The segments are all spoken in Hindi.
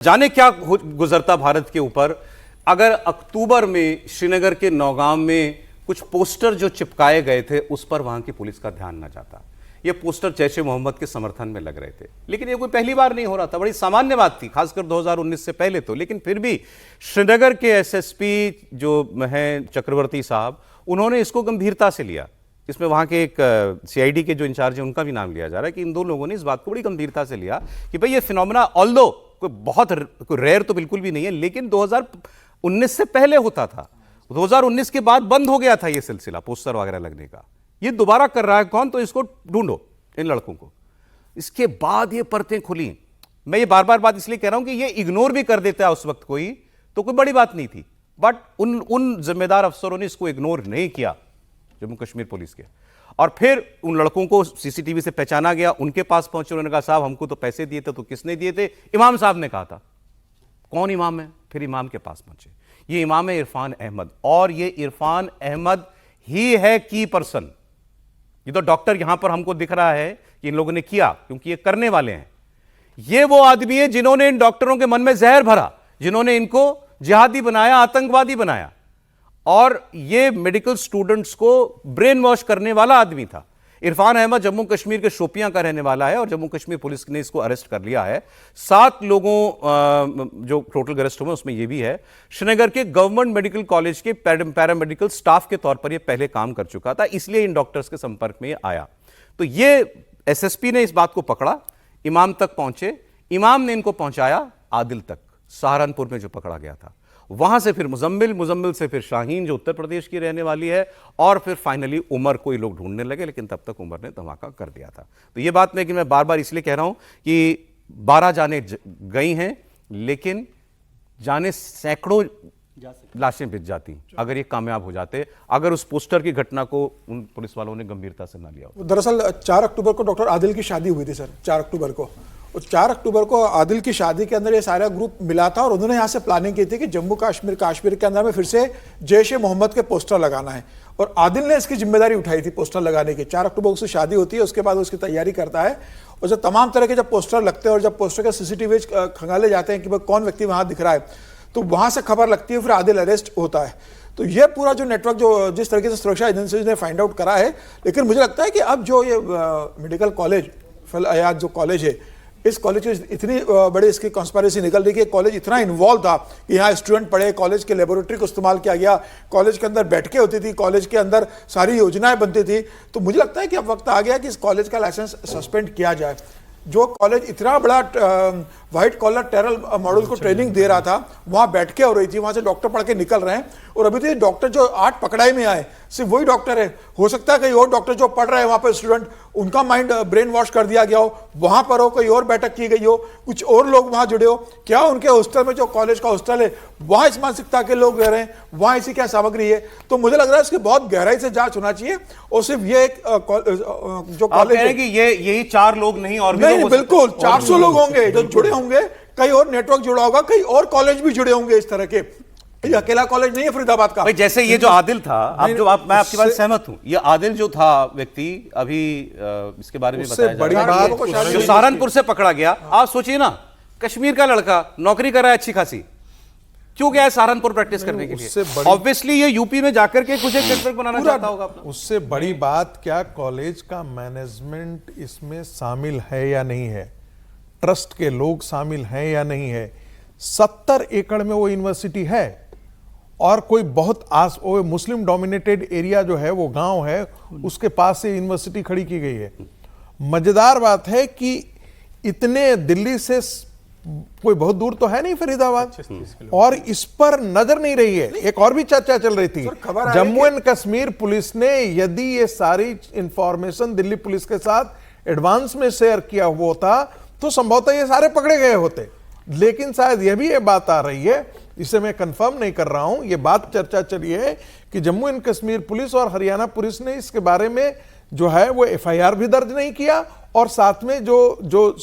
जाने क्या गुजरता भारत के ऊपर अगर अक्टूबर में श्रीनगर के नौगांव में कुछ पोस्टर जो चिपकाए गए थे उस पर वहां की पुलिस का ध्यान न जाता। ये पोस्टर जैश ए मोहम्मद के समर्थन में लग रहे थे, लेकिन ये कोई पहली बार नहीं हो रहा था, बड़ी सामान्य बात थी, खासकर 2019 से पहले तो। लेकिन फिर भी श्रीनगर के एसएसपी जो हैं चक्रवर्ती साहब, उन्होंने इसको गंभीरता से लिया। इसमें वहाँ के एक सीआईडी के जो इंचार्ज हैं उनका भी नाम लिया जा रहा है कि इन दो लोगों ने इस बात को बड़ी गंभीरता से लिया कि भाई ये फिनोमेना ऑल्दो कोई रेयर तो बिल्कुल भी नहीं है, लेकिन 2019 से पहले होता था। 2019 के बाद बंद हो गया था ये सिलसिला पोस्टर वगैरह लगने का। ये दोबारा कर रहा है कौन? तो इसको ढूंढो, इन लड़कों को। इसके बाद ये परतें खुली। मैं ये बार बार बात इसलिए कह रहा हूं कि ये इग्नोर भी कर देता है उस वक्त कोई तो कोई बड़ी बात नहीं थी, बट उन जिम्मेदार अफसरों ने इसको इग्नोर नहीं किया, जम्मू कश्मीर पुलिस के। और फिर उन लड़कों को सीसीटीवी से पहचाना गया, उनके पास पहुंचे, उन्होंने कहा साहब हमको तो पैसे दिए थे। तो किसने दिए थे? इमाम साहब ने कहा था। कौन इमाम है? फिर इमाम के पास पहुंचे। ये इमाम है इरफान अहमद, और ये इरफान अहमद ही है की पर्सन। ये तो डॉक्टर यहां पर हमको दिख रहा है कि इन लोगों ने किया, क्योंकि ये करने वाले हैं। ये वो आदमी है जिन्होंने इन डॉक्टरों के मन में जहर भरा, जिन्होंने इनको जिहादी बनाया, आतंकवादी बनाया, और ये मेडिकल स्टूडेंट्स को ब्रेन वॉश करने वाला आदमी था। इरफान अहमद जम्मू कश्मीर के शोपियां का रहने वाला है, और जम्मू कश्मीर पुलिस ने इसको अरेस्ट कर लिया है। 7 लोगों जो टोटल अरेस्ट हुए उसमें ये भी है। श्रीनगर के गवर्नमेंट मेडिकल कॉलेज के पैरामेडिकल स्टाफ के तौर पर ये पहले काम कर चुका था, इसलिए इन डॉक्टर्स के संपर्क में ये आया। तो ये एसएसपी ने इस बात को पकड़ा, इमाम तक पहुंचे, इमाम ने इनको पहुंचाया आदिल तक, सहारनपुर में जो पकड़ा गया था। वहां से फिर मुजम्मिल से फिर शाहीन जो उत्तर प्रदेश की रहने वाली है, और फिर फाइनली उमर को ये लोग ढूंढने लगे, लेकिन तब तक उमर ने धमाका कर दिया था। तो ये बात मैं बार बार इसलिए कह रहा हूं कि 12 जाने गई हैं, लेकिन जाने सैकड़ों लाशें बिछ जाती अगर ये कामयाब हो जाते, अगर उस पोस्टर की घटना को उन पुलिस वालों ने गंभीरता से ना लिया। दरअसल 4 अक्टूबर को डॉक्टर आदिल की शादी हुई थी सर, 4 अक्टूबर को। और 4 अक्टूबर को आदिल की शादी के अंदर ये सारा ग्रुप मिला था, और उन्होंने यहाँ से प्लानिंग की थी कि जम्मू कश्मीर के अंदर में फिर से जैश ए मोहम्मद के पोस्टर लगाना है, और आदिल ने इसकी जिम्मेदारी उठाई थी पोस्टर लगाने की। 4 अक्टूबर को उसकी शादी होती है, उसके बाद उसकी तैयारी करता है, और जब तमाम तरह के जब पोस्टर लगते हैं और जब पोस्टर के सीसीटीवी खंगाले जाते हैं कि भाई कौन व्यक्ति वहाँ दिख रहा है, तो वहाँ से खबर लगती है, फिर आदिल अरेस्ट होता है। तो ये पूरा जो नेटवर्क जो जिस तरीके से सुरक्षा एजेंसीज ने फाइंड आउट करा है, लेकिन मुझे लगता है कि अब जो ये मेडिकल कॉलेज फल अयाद जो कॉलेज है, इस कॉलेज की इतनी बड़ी इसकी कॉन्स्पिरेसी निकल रही है कि कॉलेज इतना इन्वॉल्व था कि यहाँ स्टूडेंट पढ़े, कॉलेज के लेबोरेटरी को इस्तेमाल किया गया, कॉलेज के अंदर बैठकें होती थी, कॉलेज के अंदर सारी योजनाएं बनती थी। तो मुझे लगता है कि अब वक्त आ गया कि इस कॉलेज का लाइसेंस सस्पेंड किया जाए। जो कॉलेज इतना बड़ा व्हाइट कॉलर टेरर मॉडल को ट्रेनिंग दे रहा था, वहाँ बैठकें हो रही थी, वहाँ से डॉक्टर पढ़ के निकल रहे हैं, और अभी तो ये डॉक्टर जो 8 पकड़ाई में आए सिर्फ वही डॉक्टर है। हो सकता है कहीं और डॉक्टर जो पढ़ रहे हैं वहाँ पर स्टूडेंट, उनका माइंड ब्रेन वॉश कर दिया गया हो, वहाँ पर हो कोई और बैठक की गई हो, कुछ और लोग वहाँ जुड़े हो, क्या उनके हॉस्टल में जो कॉलेज का हॉस्टल है वहाँ इस मानसिकता के लोग रह रहे हैं, वहाँ ऐसी क्या सामग्री है। तो मुझे लग रहा है इसकी बहुत गहराई से जांच होना चाहिए, और सिर्फ ये एक जो कॉलेज है कि यही 4 लोग नहीं और भी नहीं, बिल्कुल 400 लोग होंगे जो जुड़े होंगे, कहीं और नेटवर्क जुड़ा होगा, कहीं और कॉलेज भी जुड़े होंगे इस तरह के। ये अकेला कॉलेज नहीं है फरीदाबाद का। भाई जैसे ये जो आदिल था, मैं आपकी बात सहमत हूं, ये आदिल जो था व्यक्ति, अभी इसके बारे में बताया बड़ी बात जो सहारनपुर से पकड़ा गया। आप सोचिए ना, कश्मीर का लड़का नौकरी कर रहा है अच्छी खासी, क्यों गया है सहारनपुर प्रैक्टिस करने के लिए? ऑब्वियसली ये यूपी में जाकर के कुछ एक नेटवर्क बनाना चाहता होगा अपना। उससे बड़ी बात, क्या कॉलेज का मैनेजमेंट इसमें शामिल है या नहीं है, ट्रस्ट के लोग शामिल हैं या नहीं है। 70 एकड़ में वो यूनिवर्सिटी है, और कोई बहुत वो मुस्लिम डोमिनेटेड एरिया जो है, वो गांव है, उसके पास से यूनिवर्सिटी खड़ी की गई है। मजेदार बात है कि इतने दिल्ली से कोई बहुत दूर तो है नहीं फरीदाबाद, और इस पर नजर नहीं रही है। एक और भी चर्चा चल रही थी, जम्मू एंड कश्मीर पुलिस ने यदि ये सारी इंफॉर्मेशन दिल्ली पुलिस के साथ एडवांस में शेयर किया हुआ होता तो संभवतः ये सारे पकड़े गए होते। लेकिन शायद यह भी ये बात आ रही है, इसे मैं कंफर्म नहीं कर रहा हूं, ये बात चर्चा चली है कि जम्मू एंड कश्मीर पुलिस और हरियाणा पुलिस ने इसके बारे में जो है वो एफआईआर भी दर्ज नहीं किया, और साथ में जो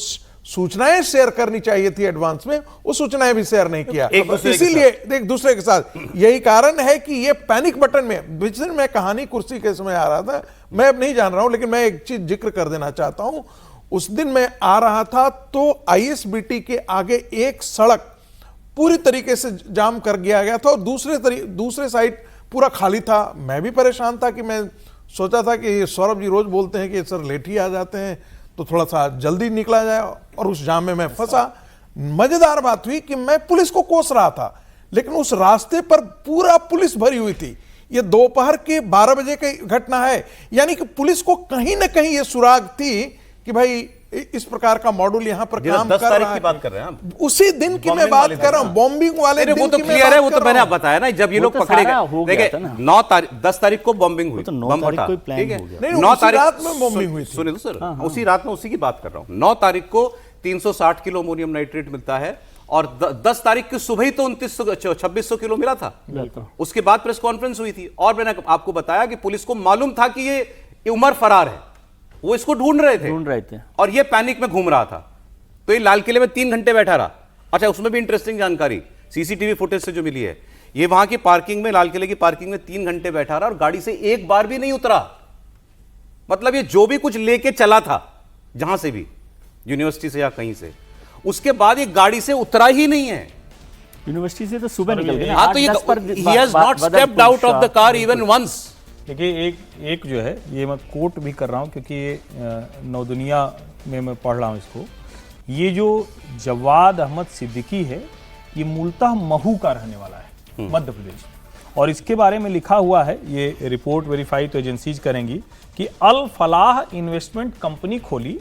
सूचनाएं शेयर करनी चाहिए थी एडवांस में, वो सूचनाएं भी शेयर नहीं किया। इसीलिए एक दूसरे के साथ यही कारण है कि ये पैनिक बटन में, बीच में कहानी कुर्सी के समय आ रहा था, मैं अब नहीं जान रहा हूं, लेकिन मैं एक चीज जिक्र कर देना चाहता हूं। उस दिन मैं आ रहा था तो आईएसबीटी के आगे एक सड़क पूरी तरीके से जाम कर दिया गया था और दूसरे साइड पूरा खाली था। मैं भी परेशान था कि मैं सोचा था कि सौरभ जी रोज बोलते हैं कि सर लेट ही आ जाते हैं तो थोड़ा सा जल्दी निकला जाए, और उस जाम में मैं फंसा। मजेदार बात हुई कि मैं पुलिस को कोस रहा था, लेकिन उस रास्ते पर पूरा पुलिस भरी हुई थी। यह दोपहर के 12 बजे की घटना है, यानी कि पुलिस को कहीं ना कहीं यह सुराग थी कि भाई इस प्रकार का मॉड्यूल यहां पर काम 10 कर तारीख रहा की है। बात कर रहे हैं हम। उसी दिन की मैं बात कर रहा हूं, बॉम्बिंग वाले अरे दिन वो तो की मैं क्लियर है, बात वो कर तो मैंने रहा आप बताया ना, जब ये वो लोग तो पकड़े सारा गए हो गया देखिए था ना। 9 तारीख 10 तारीख को बॉम्बिंग हुई, तो 9 बम तारीख फटा, को ही प्लान ठीक है? हो गया। नहीं, 9 उसी तारीख रात में बॉम्बिंग हुई थी। सुनिए तो सर, उसी रात में उसी की बात कर रहा हूं। 9 तारीख को 360 किलो अमोनियम नाइट्रेट मिलता है और 10 तारीख की सुबह ही तो 2600 किलो मिला था। उसके बाद प्रेस कॉन्फ्रेंस हुई थी और मैंने आपको बताया कि पुलिस को मालूम था कि ये उमर फरार है, वो इसको ढूंढ रहे थे और ये पैनिक में घूम रहा था। तो ये लाल किले में 3 घंटे बैठा रहा। अच्छा, उसमें भी इंटरेस्टिंग जानकारी सीसीटीवी फुटेज से जो मिली है, ये वहां की पार्किंग में, लाल किले की पार्किंग में 3 घंटे बैठा रहा और गाड़ी से एक बार भी नहीं उतरा। मतलब ये जो भी कुछ लेके चला था जहां से भी, यूनिवर्सिटी से या कहीं से, उसके बाद ये गाड़ी से उतरा ही नहीं है। यूनिवर्सिटी से तो सुबह निकल गए। हाँ, तो ये he has not stepped out of the car even once। देखिए एक जो है, ये मैं कोट भी कर रहा हूँ क्योंकि ये नवदुनिया में मैं पढ़ रहा हूँ इसको। ये जो जवाद अहमद सिद्दीकी है, ये मूलतः महू का रहने वाला है, मध्य प्रदेश। और इसके बारे में लिखा हुआ है, ये रिपोर्ट वेरीफाई तो एजेंसीज करेंगी, कि अल फलाह इन्वेस्टमेंट कंपनी खोली,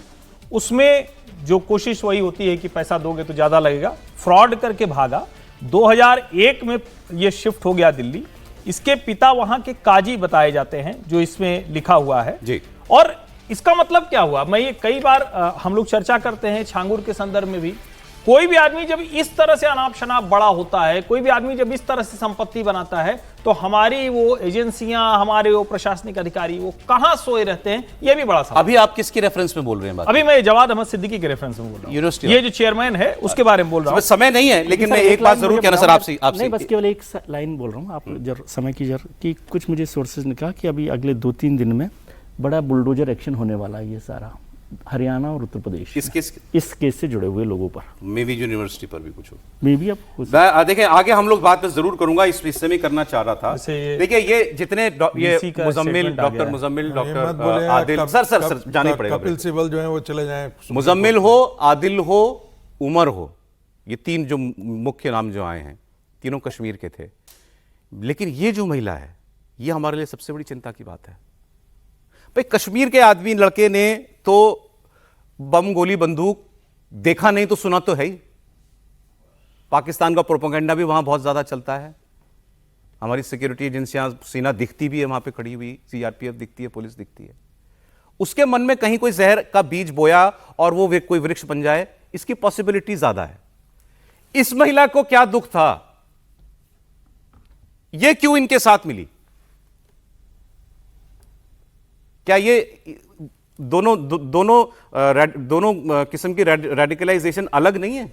उसमें जो कोशिश वही होती है कि पैसा दोगे तो ज़्यादा लगेगा, फ्रॉड करके भागा। 2001 में ये शिफ्ट हो गया दिल्ली। इसके पिता वहाँ के काजी बताए जाते हैं, जो इसमें लिखा हुआ है जी। और इसका मतलब क्या हुआ, मैं ये कई बार हम लोग चर्चा करते हैं छांगुर के संदर्भ में भी। कोई भी आदमी जब इस तरह से अनाप शनाप बड़ा होता है, कोई भी आदमी जब इस तरह से संपत्ति बनाता है, तो हमारी वो एजेंसियां, हमारे वो प्रशासनिक अधिकारी, वो कहां सोए रहते हैं, ये भी बड़ा सवाल। अभी आप किसकी रेफरेंस में बोल रहे हैं बात? अभी मैं जवाद अहमद सिद्दीकी के रेफरेंस में बोल रहा हूं, यूनिवर्सिटी ये जो चेयरमैन है उसके बारे में बोल रहा हूं। समय नहीं है, लेकिन मैं एक बात जरूर कहना सर आपसे नहीं, बस केवल एक लाइन बोल रहा हूँ, आप समय की कि कुछ मुझे सोर्सेज ने कहा कि अभी अगले 2-3 दिन में बड़ा बुलडोजर एक्शन होने वाला है, ये सारा हरियाणा और उत्तर प्रदेश इस केस से जुड़े हुए लोगों पर, मे भी यूनिवर्सिटी पर भी कुछ हो, मे भी। अब देखिए आगे हम लोग बात जरूर करूंगा, इस हिस्से में करना चाह रहा था। देखिए ये जितने ये Muzammil, doctor Muzammil, doctor Adil, sir जाने पड़ेगा, कपिल सिब्बल जो है वो चले जाएं। मुजम्मिल हो, आदिल हो, उमर हो, ये 3 जो मुख्य नाम जो आए हैं, तीनों कश्मीर के थे। लेकिन ये जो महिला है, ये हमारे लिए सबसे बड़ी चिंता की बात है। भाई कश्मीर के आदमी, लड़के ने तो बम, गोली, बंदूक देखा नहीं तो सुना तो है ही। पाकिस्तान का प्रोपेगेंडा भी वहां बहुत ज्यादा चलता है। हमारी सिक्योरिटी एजेंसियां, सेना दिखती भी है वहां पे खड़ी हुई, सीआरपीएफ दिखती है, पुलिस दिखती है। उसके मन में कहीं कोई जहर का बीज बोया और वो कोई वृक्ष बन जाए, इसकी पॉसिबिलिटी ज्यादा है। इस महिला को क्या दुख था, ये क्यों इनके साथ मिली? क्या ये दोनों किस्म की रेडिकलाइजेशन अलग नहीं है?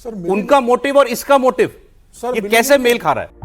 सर उनका मोटिव और इसका मोटिव, ये कैसे मेल खा रहा है?